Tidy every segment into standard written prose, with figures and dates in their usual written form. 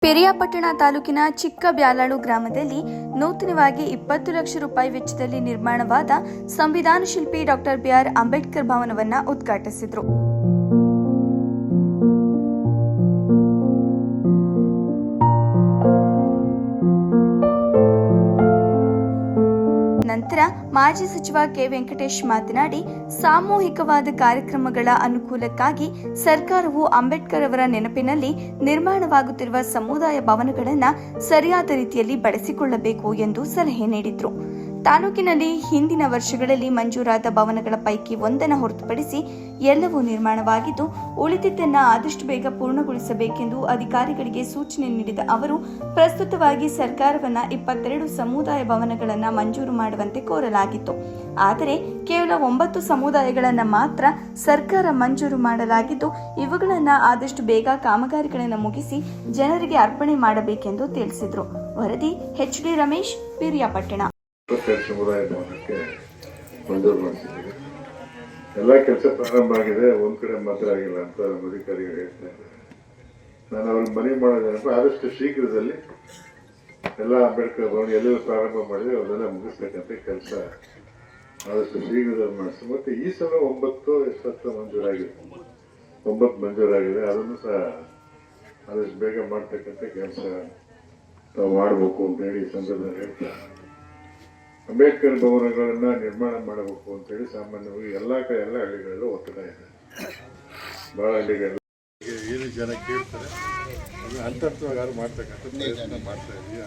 ಪೆರಿಯಾಪಟ್ಟಣ ತಾಲೂಕಿನ ಚಿಕ್ಕಬ್ಯಾಲಾಳು ಗ್ರಾಮದಲ್ಲಿ ನೂತನವಾಗಿ 20 ಲಕ್ಷ ರೂಪಾಯಿ ವೆಚ್ಚದಲ್ಲಿ ನಿರ್ಮಾಣವಾದ ಸಂವಿಧಾನ ಶಿಲ್ಪಿ ಡಾಕ್ಟರ್ ಬಿ.ಆರ್. ಅಂಬೇಡ್ಕರ್ ಭವನವನ್ನು ಉದ್ಘಾಟಿಸಿದರು. ನಂತರ ಮಾಜಿ ಸಚಿವ ಕೆ. ವೆಂಕಟೇಶ್ ಮಾತನಾಡಿ, ಸಾಮೂಹಿಕವಾದ ಕಾರ್ಯಕ್ರಮಗಳ ಅನುಕೂಲಕ್ಕಾಗಿ ಸರ್ಕಾರವು ಅಂಬೇಡ್ಕರ್ ಅವರ ನೆನಪಿನಲ್ಲಿ ನಿರ್ಮಾಣವಾಗುತ್ತಿರುವ ಸಮುದಾಯ ಭವನಗಳನ್ನು ಸರಿಯಾದ ರೀತಿಯಲ್ಲಿ ಬಳಸಿಕೊಳ್ಳಬೇಕು ಎಂದು ಸಲಹೆ ನೀಡಿದರು. ತಾಲೂಕಿನಲ್ಲಿ ಹಿಂದಿನ ವರ್ಷಗಳಲ್ಲಿ ಮಂಜೂರಾದ ಭವನಗಳ ಪೈಕಿ ಒಂದನ್ನು ಹೊರತುಪಡಿಸಿ ಎಲ್ಲವೂ ನಿರ್ಮಾಣವಾಗಿದ್ದು, ಉಳಿದಿದ್ದನ್ನು ಆದಷ್ಟು ಬೇಗ ಪೂರ್ಣಗೊಳಿಸಬೇಕೆಂದು ಅಧಿಕಾರಿಗಳಿಗೆ ಸೂಚನೆ ನೀಡಿದ ಅವರು, ಪ್ರಸ್ತುತವಾಗಿ ಸರ್ಕಾರವನ್ನು 22 ಸಮುದಾಯ ಭವನಗಳನ್ನು ಮಂಜೂರು ಮಾಡುವಂತೆ ಕೋರಲಾಗಿತ್ತು. ಆದರೆ ಕೇವಲ 9 ಸಮುದಾಯಗಳನ್ನು ಮಾತ್ರ ಸರ್ಕಾರ ಮಂಜೂರು ಮಾಡಲಾಗಿದ್ದು, ಇವುಗಳನ್ನು ಆದಷ್ಟು ಬೇಗ ಕಾಮಗಾರಿಗಳನ್ನು ಮುಗಿಸಿ ಜನರಿಗೆ ಅರ್ಪಣೆ ಮಾಡಬೇಕೆಂದು ತಿಳಿಸಿದರು. ವರದಿ ಎಚ್. ಡಿ. ರಮೇಶ್, ಪಿರಿಯಾಪಟ್ಟಣ. ಸಮುದಾಯ ಭವನಕ್ಕೆ ಮಂಜೂರು ಮಾಡಿಸಿದ್ದೀವಿ. ಎಲ್ಲ ಕೆಲಸ ಪ್ರಾರಂಭ ಆಗಿದೆ, ಒಂದ್ ಕಡೆ ಮಾತ್ರ ಆಗಿಲ್ಲ ಅಂತ ನಮ್ಮ ಅಧಿಕಾರಿಗಳು ಹೇಳ್ತಾ ಇದ್ದಾರೆ. ನಾನು ಅವ್ರಿಗೆ ಮನವಿ ಮಾಡೋದೇನಪ್ಪ, ಆದಷ್ಟು ಶೀಘ್ರದಲ್ಲಿ ಎಲ್ಲ ಅಂಬೇಡ್ಕರ್ ಭವನ ಎಲ್ಲೆಲ್ಲ ಪ್ರಾರಂಭ ಮಾಡಿದ್ರೆ ಅವನ್ನೆಲ್ಲ ಮುಗಿಸ್ಬೇಕಂತ ಕೆಲಸ ಆದಷ್ಟು ಶೀಘ್ರದಲ್ಲಿ ಮಾಡಿಸಿ. ಮತ್ತೆ ಈ ಸಲ 9 ಮಂಜೂರಾಗಿದೆ, 9 ಮಂಜೂರಾಗಿದೆ. ಅದನ್ನು ಸಹ ಆದಷ್ಟು ಬೇಗ ಮಾಡ್ತಕ್ಕಂಥ ಕೆಲಸ ನಾವು ಮಾಡಬೇಕು ಅಂತ ಹೇಳಿ ಈ ಸಂದರ್ಭದಲ್ಲಿ ಹೇಳ್ತಾರೆ. ಅಂಬೇಡ್ಕರ್ ಭವನಗಳನ್ನ ನಿರ್ಮಾಣ ಮಾಡಬೇಕು ಅಂತ ಹೇಳಿ ಸಾಮಾನ್ಯವಾಗಿ ಎಲ್ಲ ಹಳ್ಳಿಗಳಲ್ಲೂ ಒತ್ತಡ ಇದೆ. ಬಹಳ ಹಳ್ಳಿಗಳು ಏನು ಜನ ಕೇಳ್ತಾರೆ, ಹಂತವಾಗಿ ಯಾರು ಮಾಡ್ತಕ್ಕಂಥ ಪ್ರಯತ್ನ ಮಾಡ್ತಾ ಇದ್ದೀವಿ.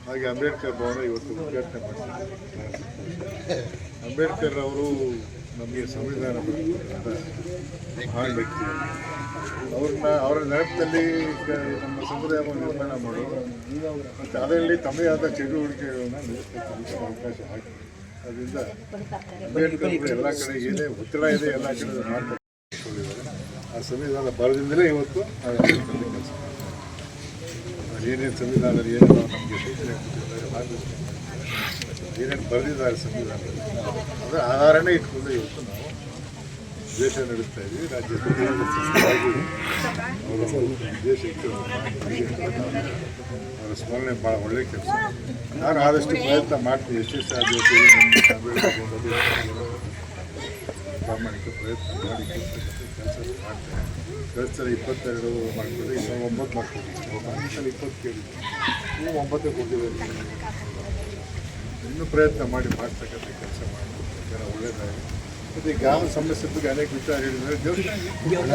ಹಾಗೆ ಅಂಬೇಡ್ಕರ್ ಭವನ ಇವತ್ತು ಉದ್ಘಾಟನೆ ಮಾಡ್ತಾರೆ. ಅಂಬೇಡ್ಕರ್ ಅವರು ನಮಗೆ ಸಂವಿಧಾನ ಮಹಾನ್ ವ್ಯಕ್ತಿ. ಅವರ ನೆನಪಿನಲ್ಲಿ ನಮ್ಮ ಸಮುದಾಯವನ್ನು ನಿರ್ಮಾಣ ಮಾಡೋದು ಮತ್ತು ಅದರಲ್ಲಿ ತಮ್ಮದೇ ಆದ ಚಟುವಟಿಕೆಗಳನ್ನು ನಡೆಸತಕ್ಕಂಥ ಅವಕಾಶ ಆಗಿದೆ. ಅದರಿಂದ ಅಂಬೇಡ್ಕರ್ ಎಲ್ಲ ಕಡೆ ಏನೇ ಒತ್ತಡ ಇದೆ ಎಲ್ಲ ಕಡೆ ಮಾಡ್ಕೊಂಡಿದ್ದಾರೆ. ಆ ಸಂವಿಧಾನ ಬರದಿಂದಲೇ ಇವತ್ತು ಕೆಲಸ ಏನೇನು ಸಂವಿಧಾನದಲ್ಲಿ ಏನೇನು ನಮಗೆ ಸೂಚನೆ ಕೊಟ್ಟಿದ್ದಾರೆ, ಏನೇನು ಬರೆದಿದ್ದಾರೆ ಸಂವಿಧಾನದಲ್ಲಿ, ಅದರ ಆಧಾರನೇ ಇಟ್ಕೊಂಡು ಇವತ್ತು ನಾವು ದೇಶ ನಡೆಸ್ತಾ ಇದ್ದೀವಿ. ರಾಜ್ಯದಲ್ಲಿ ಅವರು ದೇಶಕ್ಕೆ ಅವರ ಸ್ಮರಣೆ ಭಾಳ ಒಳ್ಳೆಯ ಕೆಲಸ. ನಾನು ಆದಷ್ಟು ಪ್ರಯತ್ನ ಮಾಡ್ತೀವಿ, ಎಷ್ಟು ಸಾಧ್ಯತೆ ಪ್ರಾಮಾಣಿಕ ಪ್ರಯತ್ನ ಮಾಡಿ ಕೆಲಸ ಮಾಡ್ತೇವೆ. ಸಲ 22 ಮಾಡ್ಕೊಂಡು ಈಗ 9 ಮಾಡ್ಕೊತೀವಿ. ಸಲ 20 ಕೇಳಿದ್ವಿ, ನೀವು 9 ಕೊಟ್ಟಿದ್ದೀವಿ. ಇನ್ನೂ ಪ್ರಯತ್ನ ಮಾಡಿ ಮಾಡ್ತಕ್ಕಂಥ ಕೆಲಸ ಮಾಡಿ ಜನ ಒಳ್ಳೆಯದಾಗಿದೆ. ಮತ್ತು ಈ ಗ್ರಾಮ ಸಮಸ್ಯೆ ಬಗ್ಗೆ ಅನೇಕ ವಿಚಾರ ಹೇಳಿದರೆ